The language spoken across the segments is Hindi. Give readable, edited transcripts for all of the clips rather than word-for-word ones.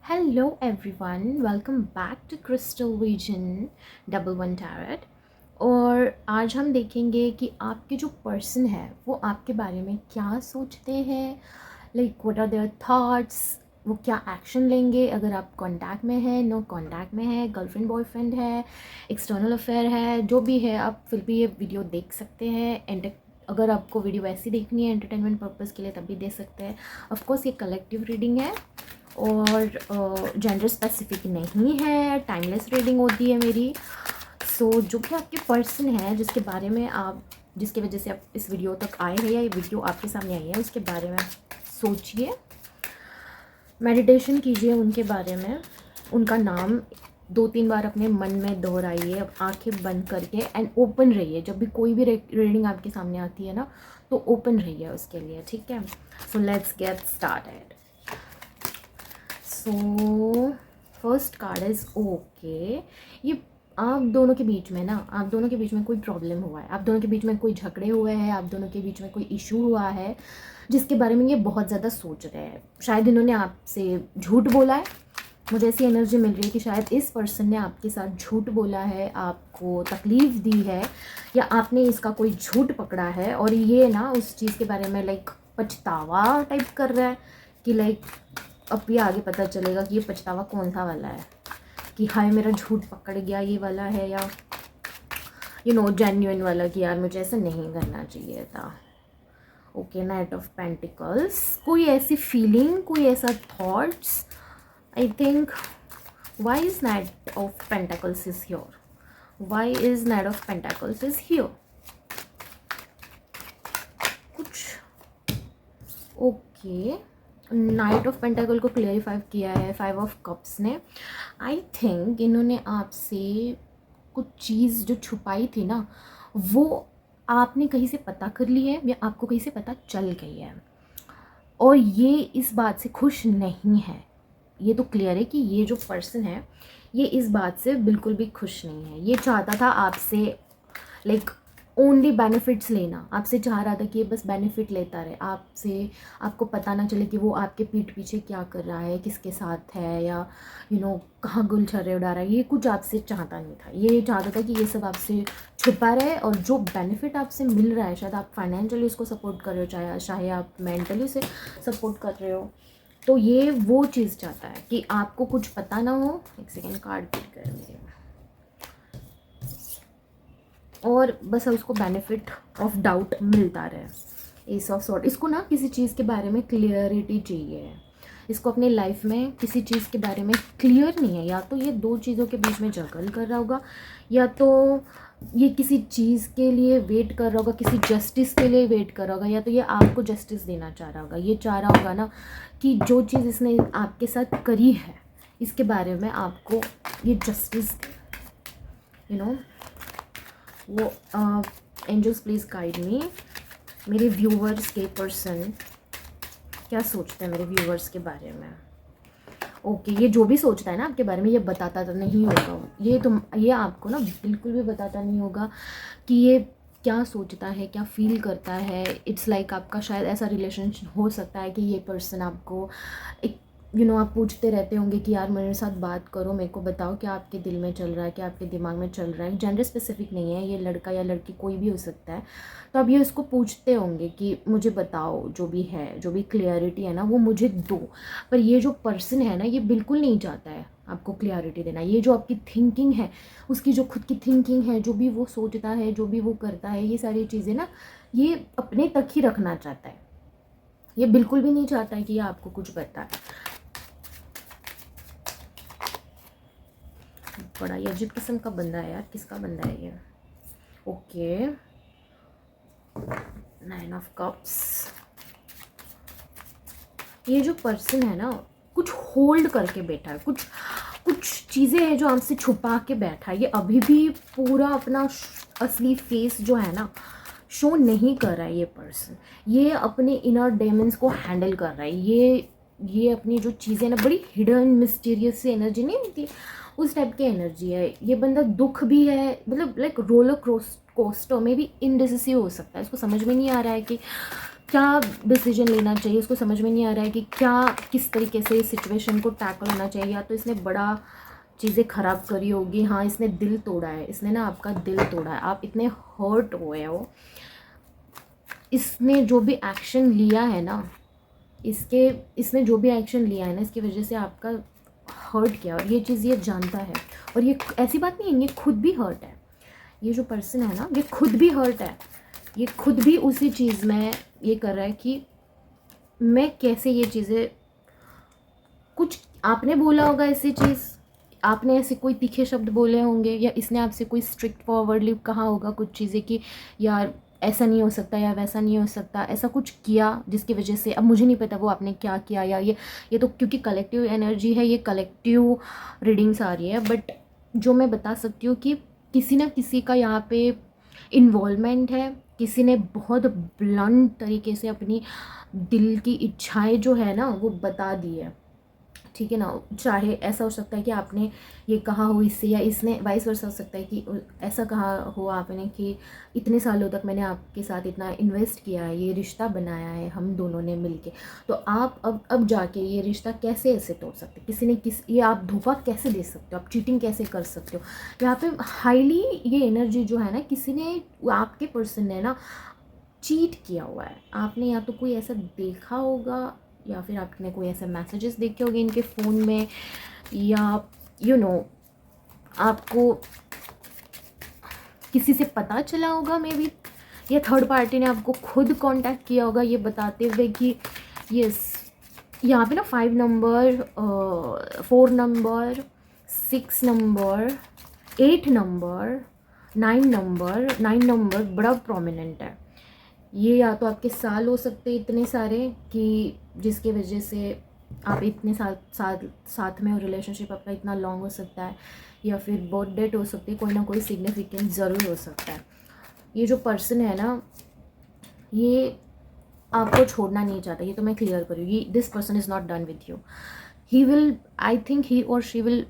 Hello everyone, welcome back to Crystal Vision double one tarot. और आज हम देखेंगे कि आपके जो पर्सन है वो आपके बारे में क्या सोचते हैं, like what are their thoughts, वो क्या एक्शन लेंगे अगर आप कांटेक्ट में है, नो कांटेक्ट में है, गर्लफ्रेंड बॉयफ्रेंड है, एक्सटर्नल अफेयर है, जो भी है आप फिर भी ये वीडियो देख सकते हैं। एंड अगर आपको वीडियो वैसी देखनी है एंटरटेनमेंट पर्पज़ के लिए तब भी देख सकते हैं। ऑफकोर्स ये कलेक्टिव रीडिंग है और जेंडर स्पेसिफिक नहीं है, टाइमलेस रीडिंग होती है मेरी। सो जो भी आपके पर्सन है जिसके बारे में आप, जिसकी वजह से आप इस वीडियो तक आए हैं या ये वीडियो आपके सामने आई है, उसके बारे में सोचिए, मेडिटेशन कीजिए उनके बारे में, उनका नाम 2-3 बार अपने मन में दोहराइए, आंखें बंद करके एंड ओपन रहिए। जब भी कोई भी रीडिंग आपके सामने आती है ना, तो ओपन रहिए उसके लिए, ठीक है। So let's get started. So first card is okay. ये आप दोनों के बीच में ना, आप दोनों के बीच में कोई प्रॉब्लम हुआ है, आप दोनों के बीच में कोई झगड़े हुए हैं, आप दोनों के बीच में कोई इशू हुआ है जिसके बारे में ये बहुत ज़्यादा सोच रहे हैं। शायद इन्होंने आपसे झूठ बोला है, मुझे ऐसी एनर्जी मिल रही है कि शायद इस पर्सन ने आपके साथ झूठ बोला है, आपको तकलीफ़ दी है, या आपने इसका कोई झूठ पकड़ा है और ये ना उस चीज़ के बारे में लाइक पछतावा टाइप कर रहा है कि लाइक अब ये आगे पता चलेगा कि ये पछतावा कौन सा वाला है, कि हाय मेरा झूठ पकड़ गया ये वाला है, या जेन्युइन वाला कि यार मुझे ऐसा नहीं करना चाहिए था। ओके, नाइट ऑफ पेंटिकल्स, कोई ऐसी फीलिंग, कोई ऐसा thoughts, I think why is knight of pentacles is here, why is knight of pentacles is here कुछ। ओके, नाइट ऑफ पेंटाकल को क्लेरिफाई किया है 5 ऑफ कप्स ने। आई थिंक इन्होंने आपसे कुछ चीज़ जो छुपाई थी ना, वो आपने कहीं से पता कर ली है या आपको कहीं से पता चल गई है, और ये इस बात से खुश नहीं है। ये तो क्लियर है कि ये जो पर्सन है ये इस बात से बिल्कुल भी खुश नहीं है। ये चाहता था आपसे लाइक ओनली बेनिफिट्स लेना, आपसे चाह रहा था कि ये बस बेनिफिट लेता रहे आपसे, आपको पता ना चले कि वो आपके पीठ पीछे क्या कर रहा है, किसके साथ है, या कहाँ गुलछर्रे उड़ा रहा है। ये कुछ आपसे चाहता नहीं था, ये चाहता था कि ये सब आपसे छुपा रहे, और जो बेनिफिट आपसे मिल रहा है, शायद आप फाइनेंशियली उसको सपोर्ट कर रहे हो, चाहे आप मेंटली उसे सपोर्ट कर रहे हो, तो ये वो चीज़ चाहता है कि आपको कुछ पता ना हो। एक सेकेंड, कार्ड पिक कर मेरे, और बस उसको बेनिफिट ऑफ डाउट मिलता रहे। एस ऑफ सॉर्ड, इसको ना किसी चीज़ के बारे में क्लियरिटी चाहिए, इसको अपने लाइफ में किसी चीज़ के बारे में क्लियर नहीं है। या तो ये दो चीज़ों के बीच में जगल कर रहा होगा, या तो ये किसी चीज़ के लिए वेट कर रहा होगा, किसी जस्टिस के लिए वेट कर रहा होगा, या तो ये आपको जस्टिस देना चाह रहा होगा। ये चाह रहा होगा ना कि जो चीज़ इसने आपके साथ करी है इसके बारे में आपको ये जस्टिस वो। एंजल्स प्लीज़ गाइड मी, मेरे व्यूवर्स के पर्सन क्या सोचते हैं मेरे व्यूवर्स के बारे में। ओके, ये जो भी सोचता है ना आपके बारे में, ये बताता तो नहीं होगा, ये आपको ना बिल्कुल भी बताता नहीं होगा कि ये क्या सोचता है, क्या फील करता है। इट्स लाइक आपका शायद ऐसा रिलेशनशिप हो सकता है कि ये पर्सन आपको एक आप पूछते रहते होंगे कि यार मेरे साथ बात करो, मेरे को बताओ क्या आपके दिल में चल रहा है, क्या आपके दिमाग में चल रहा है। जेंडर स्पेसिफिक नहीं है, ये लड़का या लड़की कोई भी हो सकता है। तो अब ये उसको पूछते होंगे कि मुझे बताओ, जो भी है, जो भी क्लियरिटी है ना वो मुझे दो। पर ये जो पर्सन है ना, ये बिल्कुल नहीं चाहता है आपको क्लियरिटी देना। ये जो आपकी थिंकिंग है, उसकी जो खुद की थिंकिंग है, जो भी वो सोचता है, जो भी वो करता है, ये सारी चीज़ें ना ये अपने तक ही रखना चाहता है। ये बिल्कुल भी नहीं चाहता है कि ये आपको कुछ बताए। बड़ा ये अजीब किस्म का बंदा है यार, किसका बंदा है ये। Okay, 9 of cups. ये जो पर्सन है ना कुछ होल्ड करके बैठा है, कुछ चीज़ें हैं जो आपसे छुपा के बैठा है। ये अभी भी पूरा अपना असली फेस जो है ना शो नहीं कर रहा है। ये पर्सन ये अपने इनर डेमन्स को हैंडल कर रहा है। ये अपनी जो चीज़ें ना बड़ी हिडन मिस्टीरियस सी एनर्जी नहीं होती, उस टाइप की एनर्जी है। ये बंदा दुख भी है, मतलब लाइक रोलर कोस्टर में भी इनडिसिसिव हो सकता है। इसको समझ में नहीं आ रहा है कि क्या डिसीजन लेना चाहिए, उसको समझ में नहीं आ रहा है कि क्या किस तरीके से इस सिचुएशन को टैकल होना चाहिए। या तो इसने बड़ा चीज़ें ख़राब करी होगी, हाँ इसने दिल तोड़ा है, इसने ना आपका दिल तोड़ा है, आप इतने हर्ट हुए हो। इसने जो भी एक्शन लिया है ना, इसने जो भी एक्शन लिया है ना, इसकी वजह से आपका हर्ट किया, और ये चीज़ ये जानता है। और ये ऐसी बात नहीं है, ये खुद भी हर्ट है। ये जो पर्सन है ना, ये खुद भी हर्ट है। ये खुद भी उसी चीज़ में ये कर रहा है कि मैं कैसे ये चीज़ें, कुछ आपने बोला होगा ऐसी चीज़, आपने ऐसे कोई तीखे शब्द बोले होंगे, या इसने आपसे कोई स्ट्रिक्ट फॉरवर्डली कहा होगा कुछ चीज़ें कि यार ऐसा नहीं हो सकता या वैसा नहीं हो सकता, ऐसा कुछ किया जिसकी वजह से, अब मुझे नहीं पता वो आपने क्या किया। या ये तो क्योंकि कलेक्टिव एनर्जी है, ये कलेक्टिव रीडिंग्स आ रही है, बट जो मैं बता सकती हूँ कि किसी न किसी का यहाँ पे इन्वॉल्वमेंट है। किसी ने बहुत ब्लंट तरीके से अपनी दिल की इच्छाएं जो है ना वो बता दी है, ठीक है ना। चाहे ऐसा हो सकता है कि आपने ये कहा हो इससे, या इसने वाइस वर्सा हो सकता है कि ऐसा कहा हो आपने कि इतने सालों तक मैंने आपके साथ इतना इन्वेस्ट किया है, ये रिश्ता बनाया है हम दोनों ने मिलके, तो आप अब जाके ये रिश्ता कैसे ऐसे तोड़ सकते, किसी ने ये आप धोखा कैसे दे सकते हो, आप चीटिंग कैसे कर सकते हो। यहाँ पे हाईली ये एनर्जी जो है ना, किसी ने, आपके पर्सन ने ना चीट किया हुआ है। आपने या तो कोई ऐसा देखा होगा, या फिर आपने कोई ऐसे मैसेजेस देखे होंगे इनके फ़ोन में, या आपको किसी से पता चला होगा मे बी, या थर्ड पार्टी ने आपको खुद कांटेक्ट किया होगा ये बताते हुए कि यस, यहाँ पे ना 5 number, 4 number, 6 number, 8 number, 9 number बड़ा प्रोमिनेंट है। ये या तो आपके साल हो सकते हैं इतने सारे कि जिसके वजह से आप इतने साथ में हो, रिलेशनशिप आपका इतना लॉन्ग हो सकता है, या फिर बर्थ डेट हो सकती है, कोई ना कोई सिग्निफिकेंस ज़रूर हो सकता है। ये जो पर्सन है ना, ये आपको छोड़ना नहीं चाहता, ये तो मैं क्लियर करूँगी। This person is not done with you. He will, I think he और she will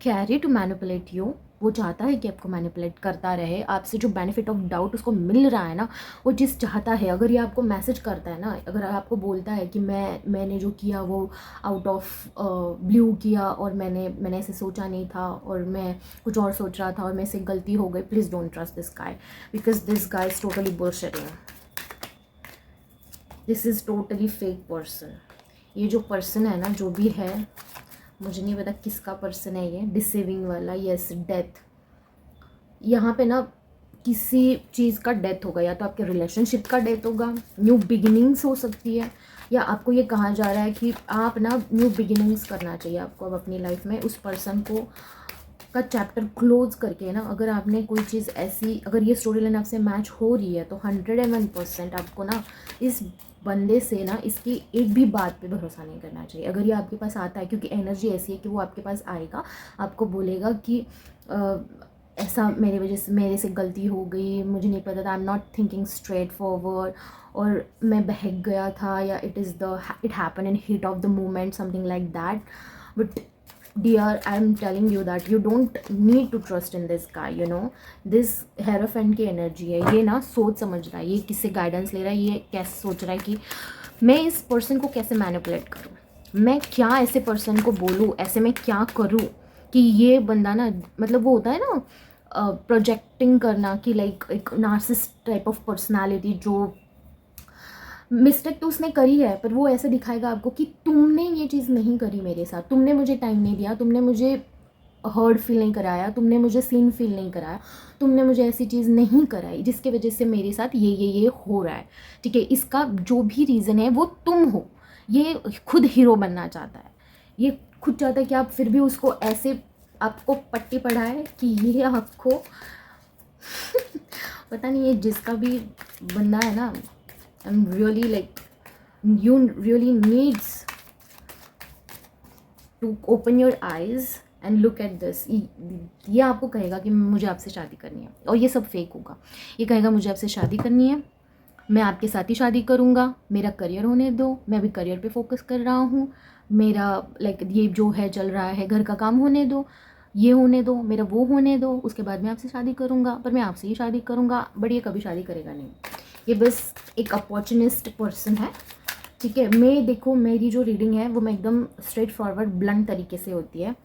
carry to manipulate you. वो चाहता है कि आपको मैनिपुलेट करता रहे, आपसे जो बेनिफिट ऑफ डाउट उसको मिल रहा है ना, वो चीज़ चाहता है। अगर ये आपको मैसेज करता है ना, अगर आपको बोलता है कि मैंने जो किया वो आउट ऑफ ब्लू किया, और मैंने ऐसे सोचा नहीं था, और मैं कुछ और सोच रहा था, और मेरे से गलती हो गई, please don't trust this guy, because this guy is totally bullshitting. This is totally fake person. ये जो पर्सन है ना, जो भी है, मुझे नहीं पता किसका पर्सन है ये डिसीविंग वाला। Yes, death. यहाँ पे ना किसी चीज़ का डेथ होगा, या तो आपके रिलेशनशिप का डेथ होगा, न्यू बिगिनिंग्स हो सकती है, या आपको ये कहा जा रहा है कि आप ना न्यू बिगिनिंग्स करना चाहिए आपको अब अपनी लाइफ में। उस पर्सन को का चैप्टर क्लोज करके ना, अगर आपने कोई चीज़ ऐसी, अगर ये स्टोरी लाइन आपसे मैच हो रही है, तो 101% आपको ना इस बंदे से ना इसकी एक भी बात पे भरोसा नहीं करना चाहिए। अगर ये आपके पास आता है, क्योंकि एनर्जी ऐसी है कि वो आपके पास आएगा, आपको बोलेगा कि ऐसा मेरे से गलती हो गई, मुझे नहीं पता था, I am not thinking straight forward, और मैं बहक गया था, या it happen in heat of the moment, something like that. But dear, I am telling you that you don't need to trust in this guy, this hierophant की एनर्जी है। ये ना सोच समझ रहा है, ये किससे गाइडेंस ले रहा है, ये कैसे सोच रहा है कि मैं इस पर्सन को कैसे मैनिपुलेट करूँ, मैं क्या ऐसे पर्सन को बोलूँ, ऐसे मैं क्या करूँ कि ये बंदा ना, मतलब वो होता है ना प्रोजेक्टिंग करना, कि लाइक एक नार्सिसिस्ट टाइप ऑफ पर्सनालिटी, जो मिस्टेक तो उसने करी है, पर वो ऐसे दिखाएगा आपको कि तुमने ये चीज़ नहीं करी मेरे साथ, तुमने मुझे टाइम नहीं दिया, तुमने मुझे हर्ट फील नहीं कराया, तुमने मुझे सीन फील नहीं कराया, तुमने मुझे ऐसी चीज़ नहीं कराई जिसके वजह से मेरे साथ ये हो रहा है, ठीक है। इसका जो भी रीज़न है वो तुम हो। ये खुद हीरो बनना चाहता है, ये खुद चाहता है कि आप फिर भी उसको ऐसे आपको पट्टी पढ़ाए कि ये आपको पता नहीं, ये जिसका भी बंदा है ना, I'm really like, you really needs to open your eyes and look at this। ये आपको कहेगा कि मुझे आपसे शादी करनी है, और ये सब फेक होगा। ये कहेगा मुझे आपसे शादी करनी है, मैं आपके साथ ही शादी करूँगा, मेरा करियर होने दो, मैं अभी करियर पे फोकस कर रहा हूँ, मेरा लाइक ये जो है चल रहा है, घर का काम होने दो, ये होने दो, मेरा वो होने दो, उसके बाद मैं आपसे शादी करूँगा, पर मैं आपसे ही शादी करूँगा, बट ये कभी शादी करेगा नहीं। ये बस एक अपॉर्चुनिस्ट पर्सन है, ठीक है। मैं देखो, मेरी जो रीडिंग है वो मैं एकदम स्ट्रेट फॉरवर्ड ब्लंट तरीके से होती है।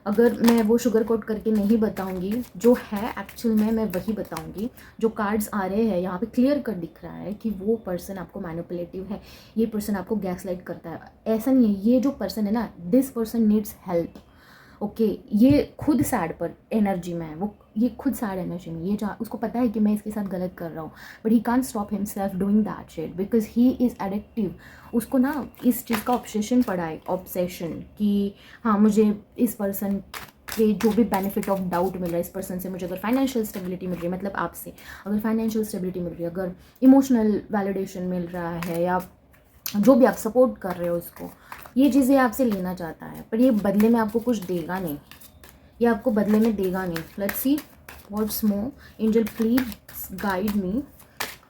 अगर मैं वो शुगर कोट करके नहीं बताऊंगी, जो है एक्चुअल में मैं वही बताऊंगी। जो कार्ड्स आ रहे हैं यहाँ पे क्लियर कट दिख रहा है कि वो पर्सन आपको मैनिपुलेटिव है, ये पर्सन आपको गैसलाइट करता है। ऐसा नहीं है, ये जो पर्सन है ना, this person needs help, okay. ये खुद सैड पर एनर्जी में है, वो ये खुद सैड एनर्जी में, ये जहाँ उसको पता है कि मैं इसके साथ गलत कर रहा हूँ, but he can't stop himself doing that shit because he is addictive. उसको ना इस चीज़ का ऑब्सेशन पड़ा है, ऑब्सेशन, कि हाँ मुझे इस पर्सन के जो भी बेनिफिट ऑफ डाउट मिल रहा है, इस पर्सन से मुझे अगर फाइनेंशियल स्टेबिलिटी मिल रही है, मतलब आपसे अगर फाइनेंशियल स्टेबिलिटी मिल रही है, अगर इमोशनल वैलिडेशन मिल रहा है, या जो भी आप सपोर्ट कर रहे हो उसको, ये चीज़ें आपसे लेना चाहता है, पर ये बदले में आपको कुछ देगा नहीं, ये आपको बदले में देगा नहीं। Let's see what's more. Angel please guide me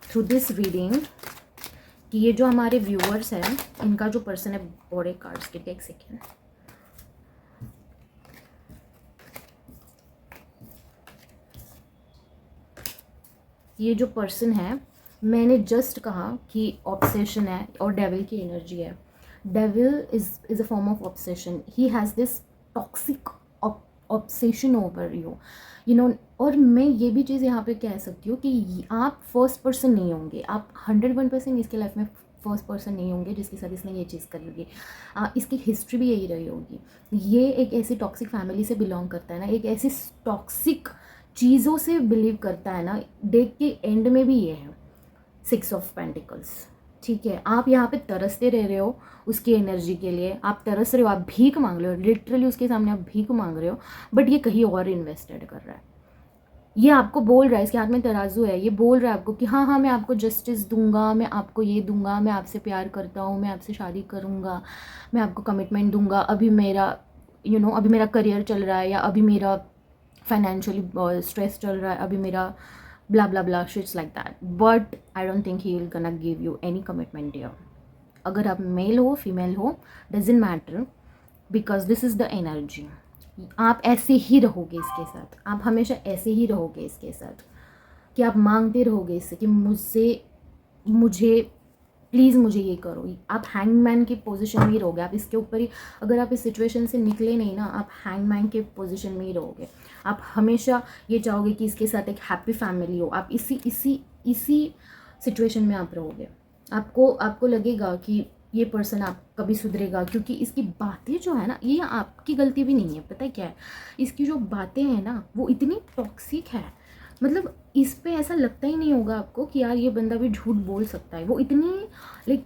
through this reading कि ये जो हमारे व्यूअर्स हैं, इनका जो पर्सन है, बड़े कार्ड्स के, एक सेकेंड। ये जो पर्सन है, मैंने जस्ट कहा कि ऑब्सेशन है और डेविल की एनर्जी है। Devil is a form of obsession, he has this toxic obsession over you know. और मैं ये भी चीज़ यहाँ पे कह सकती हूँ कि आप फर्स्ट पर्सन नहीं होंगे, आप 101% इसके लाइफ में फर्स्ट पर्सन नहीं होंगे जिसके साथ इसने ये चीज़ करी होगी। इसकी हिस्ट्री भी यही रही होगी। ये एक ऐसी टॉक्सिक फैमिली से बिलोंग करता है ना, एक ऐसी टॉक्सिक चीज़ों से बिलीव करता है ना। डेक के एंड में भी ये है 6 ऑफ पेंटिकल्स, ठीक है। आप यहाँ पे तरसते रह रहे हो उसकी एनर्जी के लिए, आप तरस रहे हो, आप भीख मांग रहे हो, लिटरली उसके सामने आप भीख मांग रहे हो, बट ये कहीं और इन्वेस्टेड कर रहा है। ये आपको बोल रहा है, इसके हाथ में तराजू है, ये बोल रहा है आपको कि हाँ हाँ मैं आपको जस्टिस दूंगा, मैं आपको ये दूंगा, मैं आपसे प्यार करता हूँ, मैं आपसे शादी करूँगा, मैं आपको कमिटमेंट दूंगा, अभी मेरा अभी मेरा करियर चल रहा है, या अभी मेरा फाइनेंशियली स्ट्रेस चल रहा है, अभी मेरा blah blah blah shits like that, but I don't think he will gonna give you any commitment here. अगर आप मेल हो फीमेल हो doesn't matter, because this is the energy. आप ऐसे ही रहोगे इसके साथ, आप हमेशा ऐसे ही रहोगे इसके साथ, कि आप मांगते रहोगे इससे कि मुझे प्लीज़ मुझे ये करो। आप हैंगमैन की पोजीशन में ही रहोगे, आप इसके ऊपर ही, अगर आप इस सिचुएशन से निकले नहीं ना, आप हैंगमैन के पोजीशन में ही रहोगे। आप हमेशा ये चाहोगे कि इसके साथ एक हैप्पी फैमिली हो, आप इसी सिचुएशन में आप रहोगे। आपको लगेगा कि ये पर्सन आप कभी सुधरेगा, क्योंकि इसकी बातें जो है ना, ये आपकी गलती भी नहीं है। पता है क्या है, इसकी जो बातें हैं ना वो इतनी टॉक्सिक है, मतलब इस पे ऐसा लगता ही नहीं होगा आपको कि यार ये बंदा भी झूठ बोल सकता है। वो इतनी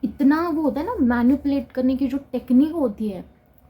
इतना वो होता है ना, मैनिपुलेट करने की जो टेक्निक होती है,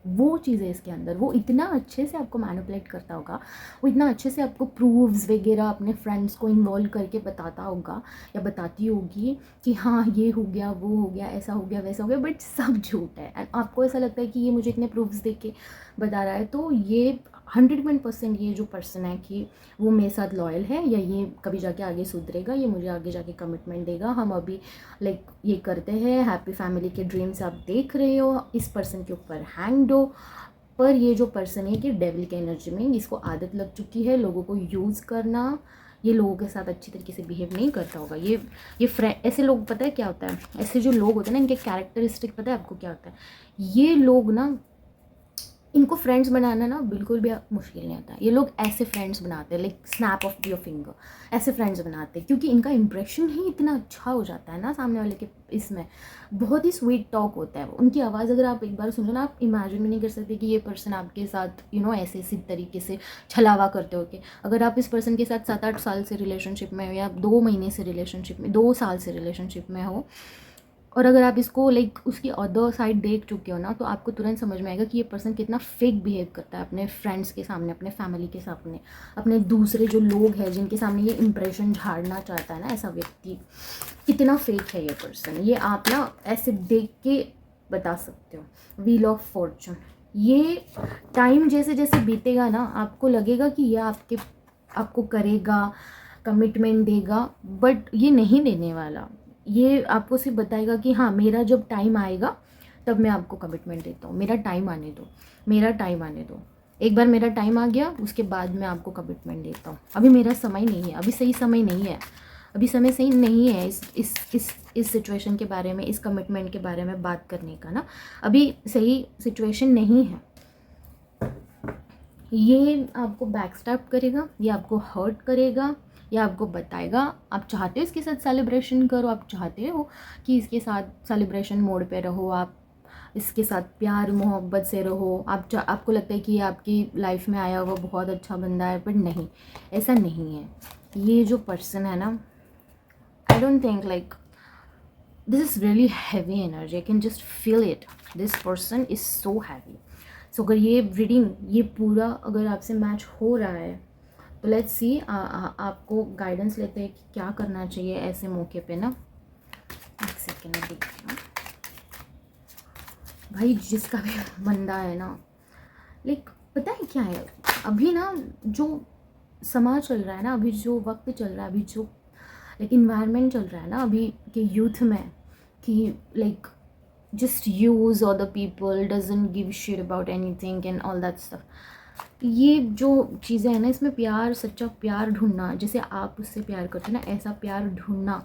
वो चीज़ है इसके अंदर। वो इतना अच्छे से आपको मैनिपुलेट करता होगा, वो इतना अच्छे से आपको प्रूफ्स वगैरह अपने फ्रेंड्स को इन्वॉल्व करके बताता होगा या बताती होगी कि हाँ ये हो गया, वो हो गया, ऐसा हो गया, वैसा हो गया, बट सब झूठ है। एंड आपको ऐसा लगता है कि ये मुझे इतने प्रूफ्स दे के बता रहा है, तो ये 100% ये जो पर्सन है कि वो मेरे साथ लॉयल है, या ये कभी जाके आगे सुधरेगा, ये मुझे आगे जाके कमिटमेंट देगा। हम अभी ये करते हैं, हैप्पी फैमिली के ड्रीम्स आप देख रहे हो, इस पर्सन के ऊपर हैंग हो। पर ये जो पर्सन है कि डेविल के एनर्जी में, इसको आदत लग चुकी है लोगों को यूज़ करना, ये लोगों के साथ अच्छी तरीके से बिहेव नहीं करता होगा। ये फ्रेंड, ऐसे लोग, पता है क्या होता है, ऐसे जो लोग होते हैं ना, इनके कैरेक्टरिस्टिक पता है आपको क्या होता है। ये लोग ना, इनको फ्रेंड्स बनाना ना बिल्कुल भी मुश्किल नहीं आता। ये लोग ऐसे फ्रेंड्स बनाते हैं, like snap of your finger, ऐसे फ्रेंड्स बनाते हैं, क्योंकि इनका इंप्रेशन ही इतना अच्छा हो जाता है ना सामने वाले के। इसमें बहुत ही स्वीट टॉक होता है। उनकी आवाज़ अगर आप एक बार सुनो ना, आप इमेजिन भी नहीं कर सकते कि ये पर्सन आपके साथ ऐसे इसी तरीके से छलावा करते हो। कि अगर आप इस पर्सन के साथ 7-8 साल से रिलेशनशिप में हो, या 2 महीने से रिलेशनशिप में, 2 साल से रिलेशनशिप में हो, और अगर आप इसको उसकी अदर साइड देख चुके हो ना, तो आपको तुरंत समझ में आएगा कि ये पर्सन कितना फेक बिहेव करता है अपने फ्रेंड्स के सामने, अपने फैमिली के सामने, अपने दूसरे जो लोग हैं जिनके सामने ये इंप्रेशन झाड़ना चाहता है ना, ऐसा व्यक्ति कितना फेक है ये पर्सन। ये आप ना ऐसे देख के बता सकते हो। व्हील ऑफ फॉर्चून, ये टाइम जैसे जैसे बीतेगा ना, आपको लगेगा कि ये आपको करेगा, कमिटमेंट देगा, बट ये नहीं देने वाला। ये आपको सिर्फ बताएगा कि हाँ मेरा जब टाइम आएगा तब मैं आपको कमिटमेंट देता हूँ, मेरा टाइम आने दो, मेरा टाइम आने दो। एक बार मेरा टाइम आ गया, उसके बाद मैं आपको कमिटमेंट देता हूँ। अभी मेरा समय नहीं है, अभी सही समय नहीं है, अभी समय सही नहीं है इस सिचुएशन के बारे में, इस कमिटमेंट के बारे में बात करने का ना, अभी सही सिचुएशन नहीं है। ये आपको बैकस्टैप करेगा, ये आपको हर्ट करेगा, ये आपको बताएगा आप चाहते हो इसके साथ सेलिब्रेशन करो, आप चाहते हो कि इसके साथ सेलिब्रेशन मोड पे रहो, आप इसके साथ प्यार मोहब्बत से रहो, आपको लगता है कि ये आपकी लाइफ में आया हुआ बहुत अच्छा बंदा है, बट नहीं, ऐसा नहीं है। ये जो पर्सन है ना, I don't think like this is really heavy energy, I can just feel it, this person is so heavy. So अगर ये रीडिंग ये पूरा अगर आपसे मैच हो रहा है तो लेट्स सी आपको गाइडेंस लेते हैं कि क्या करना चाहिए ऐसे मौके पे ना। एक सेकेंड में देखते हैं भाई, जिसका भी बंदा है ना, लाइक पता है क्या है, अभी ना जो समाज चल रहा है ना, अभी जो वक्त चल रहा है, अभी जो लाइक इन्वायरमेंट चल रहा है ना अभी के यूथ में, कि like just use other people, doesn't give shit about anything and all that stuff. ये जो चीज़ें हैं ना, इसमें प्यार, सच्चा प्यार ढूंढना, जैसे आप उससे प्यार करते हो ना, ऐसा प्यार ढूंढना,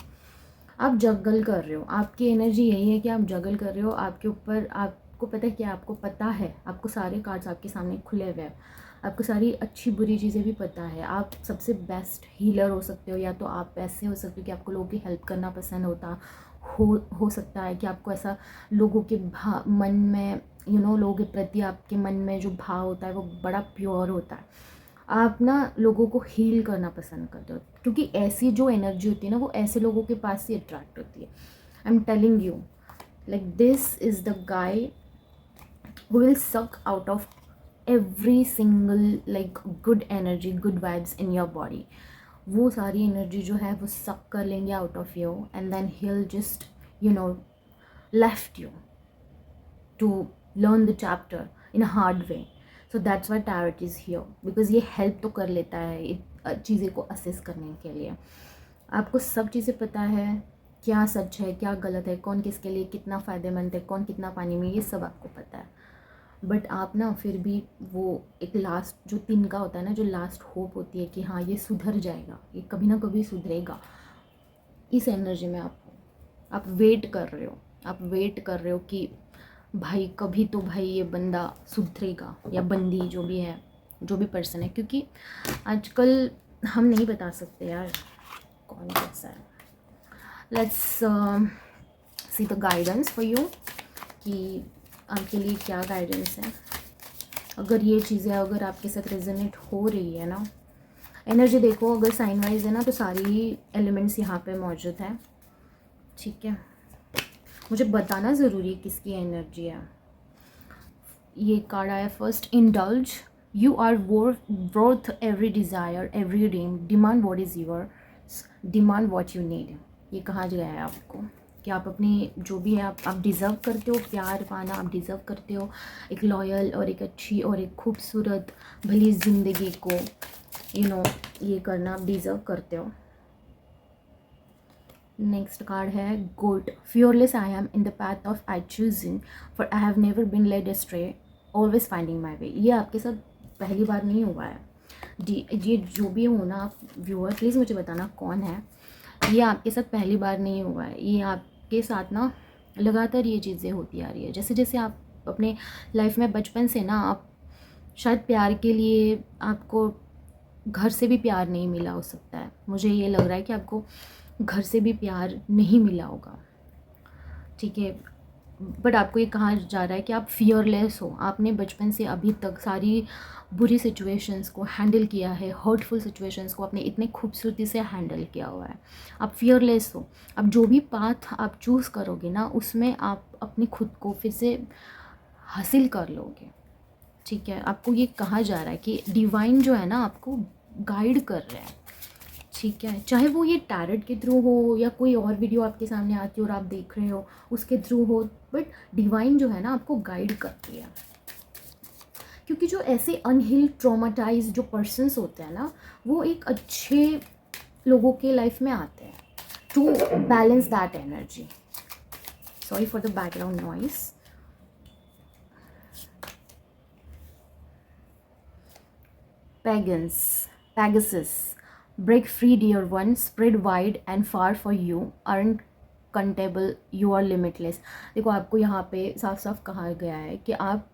आप जगल कर रहे हो, आपकी एनर्जी यही है कि आप जगल कर रहे हो। आपके ऊपर, आपको पता है क्या, आपको पता है, आपको सारे कार्ड्स आपके सामने खुले हुए हैं, आपको सारी अच्छी बुरी चीज़ें भी पता है, आप सबसे बेस्ट हीलर हो सकते हो, या तो आप ऐसे हो सकते हो कि आपको लोगों की हेल्प करना पसंद हो सकता है कि आपको ऐसा लोगों के मन में लोगों के प्रति आपके मन में जो भाव होता है वो बड़ा प्योर होता है, आप ना लोगों को हील करना पसंद करते हो, क्योंकि ऐसी जो एनर्जी होती है ना वो ऐसे लोगों के पास ही अट्रैक्ट होती है। I am telling you, like this is the guy who will suck out of every single like good energy, good vibes in your body. वो सारी एनर्जी जो है वो सक कर लेंगे out of you, and then he will just left you to learn the chapter in a hard way. So that's why tarot is here, because ये हेल्प तो कर लेता है चीज़ें को असेस करने के लिए। आपको सब चीज़ें पता है, क्या सच है क्या गलत है, कौन किसके लिए कितना फ़ायदेमंद है, कौन कितना पानी में, ये सब आपको पता है। बट आप ना फिर भी वो एक लास्ट जो तिनका होता है ना, जो लास्ट होप होती है कि हाँ ये सुधर जाएगा, ये कभी ना कभी सुधरेगा, इस एनर्जी में आप वेट कर रहे हो, आप वेट कर रहे हो कि भाई कभी तो भाई ये बंदा सुधरेगा, या बंदी जो भी है, जो भी पर्सन है, क्योंकि आजकल हम नहीं बता सकते यार कौन कैसा है। Let's see the guidance for you, कि आपके लिए क्या गाइडेंस है। अगर ये चीज़ें अगर आपके साथ रेजोनेट हो रही है ना, एनर्जी देखो, अगर साइन वाइज है ना तो सारी एलिमेंट्स यहाँ पे मौजूद हैं, ठीक है। मुझे बताना ज़रूरी है किसकी एनर्जी है। ये कार्ड आया first, indulge, you are worth every desire, every dream, demand what is yours, demand what you need. ये कहा गया है आपको कि आप अपनी जो भी है आप डिज़र्व करते हो, प्यार पाना आप डिज़र्व करते हो, एक लॉयल और एक अच्छी और एक खूबसूरत भली ज़िंदगी को ये करना आप डिज़र्व करते हो। नेक्स्ट कार्ड है goat, fearless I am in the path of I choosing, for I have never been led astray, always finding my way. ये आपके साथ पहली बार नहीं हुआ है। ये जो भी हो ना व्यूअर, प्लीज़ मुझे बताना कौन है। ये आपके साथ पहली बार नहीं हुआ है, ये आपके साथ ना लगातार ये चीज़ें होती आ रही है। जैसे जैसे आप अपने लाइफ में बचपन से ना, आप शायद प्यार के लिए आपको घर से भी प्यार नहीं मिला हो सकता है, मुझे ये लग रहा है कि आपको घर से भी प्यार नहीं मिला होगा, ठीक है। बट आपको ये कहा जा रहा है कि आप फियरलेस हो, आपने बचपन से अभी तक सारी बुरी सिचुएशंस को हैंडल किया है, हर्टफुल सिचुएशंस को आपने इतने खूबसूरती से हैंडल किया हुआ है, आप फियरलेस हो। अब जो भी पाथ आप चूज़ करोगे ना, उसमें आप अपनी खुद को फिर से हासिल कर लोगे, ठीक है। आपको ये कहा जा रहा है कि डिवाइन जो है ना आपको गाइड कर रहा है, ठीक है। चाहे वो ये टैरेट के थ्रू हो या कोई और वीडियो आपके सामने आती हो और आप देख रहे हो उसके थ्रू हो, बट डिवाइन जो है ना आपको गाइड करती है। क्योंकि जो ऐसे अनहील्ड ट्रॉमाटाइज जो पर्सन्स होते हैं ना, वो एक अच्छे लोगों के लाइफ में आते हैं to balance that energy. Sorry for the background noise. Pagans, Pegasus, break free dear one, spread wide and far for you, uncontainable, you are limitless. देखो आपको यहाँ पे साफ साफ कहा गया है कि आप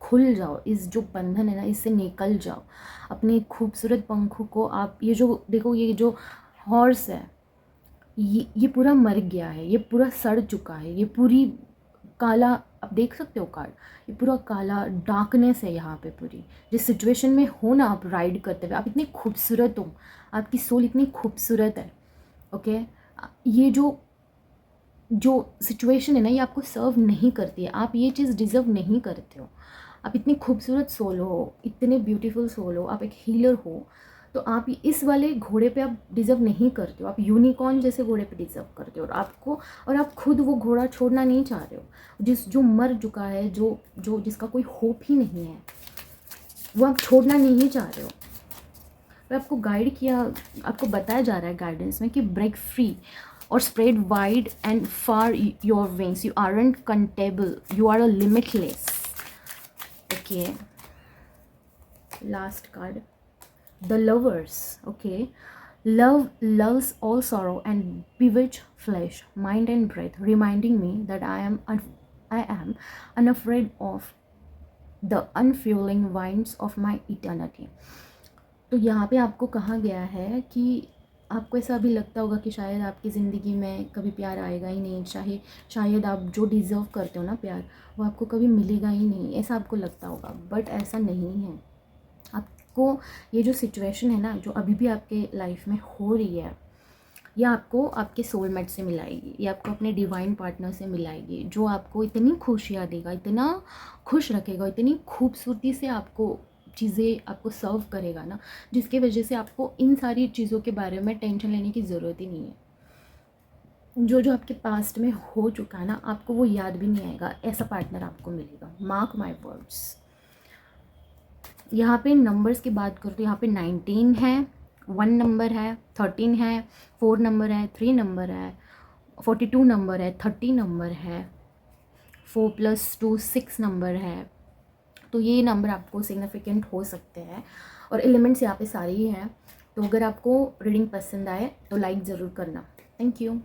खुल जाओ, इस जो बंधन है ना इससे निकल जाओ, अपने खूबसूरत पंखों को आप, ये जो देखो ये जो हॉर्स है ये पूरा मर गया है, ये पूरा सड़ चुका है, ये पूरी काला, आप देख सकते हो कार्ड, ये पूरा काला डार्कनेस है यहाँ पे पूरी। जिस सिचुएशन में हो ना आप राइड करते हुए, आप इतने खूबसूरत हो, आपकी सोल इतनी खूबसूरत है, ओके। ये जो जो सिचुएशन है ना ये आपको सर्व नहीं करती है, आप ये चीज़ डिज़र्व नहीं करते हो। आप इतनी खूबसूरत सोल हो, इतने ब्यूटीफुल सोल हो, आप एक हीलर हो, तो आप इस वाले घोड़े पे आप डिज़र्व नहीं करते हो, आप यूनिकॉर्न जैसे घोड़े पे डिज़र्व करते हो। और आप खुद वो घोड़ा छोड़ना नहीं चाह रहे हो, जो मर चुका है, जो जिसका कोई होप ही नहीं है, वो आप छोड़ना नहीं चाह रहे हो। तो आपको गाइड किया, आपको बताया जा रहा है गाइडेंस में कि ब्रेक फ्री और spread wide and far your wings, you aren't containable, you are a limitless. Okay, last card, the lovers. Okay, love loves all sorrow and bewitch flesh, mind and breath, reminding me that I am unafraid of the unfailing winds of my eternity. तो यहाँ पे आपको कहा गया है कि आपको ऐसा अभी लगता होगा कि शायद आपकी ज़िंदगी में कभी प्यार आएगा ही नहीं, शायद आप जो डिज़र्व करते हो ना प्यार, वो आपको कभी मिलेगा ही नहीं, ऐसा आपको लगता होगा, बट ऐसा नहीं है। आपको ये जो सिचुएशन है ना, जो अभी भी आपके लाइफ में हो रही है, ये आपको आपके सोलमेट से मिलाएगी, ये आपको अपने डिवाइन पार्टनर से मिलाएगी, जो आपको इतनी खुशियाँ देगा, इतना खुश रखेगा, इतनी खूबसूरती से आपको चीज़ें आपको सर्व करेगा ना, जिसकी वजह से आपको इन सारी चीज़ों के बारे में टेंशन लेने की ज़रूरत ही नहीं है। जो आपके पास्ट में हो चुका है ना, आपको वो याद भी नहीं आएगा, ऐसा पार्टनर आपको मिलेगा, मार्क माई वर्ड्स। यहाँ पे नंबर्स की बात करूँ तो यहाँ पे 19 है, 1 नंबर है, 13 है, 4 नंबर है, 3 नंबर है, 42 नंबर है, 30 नंबर है, 4 + 2 6 नंबर है। तो ये नंबर आपको सिग्निफिकेंट हो सकते हैं, और एलिमेंट्स यहाँ पे सारे ही हैं। तो अगर आपको रीडिंग पसंद आए तो लाइक ज़रूर करना। Thank you.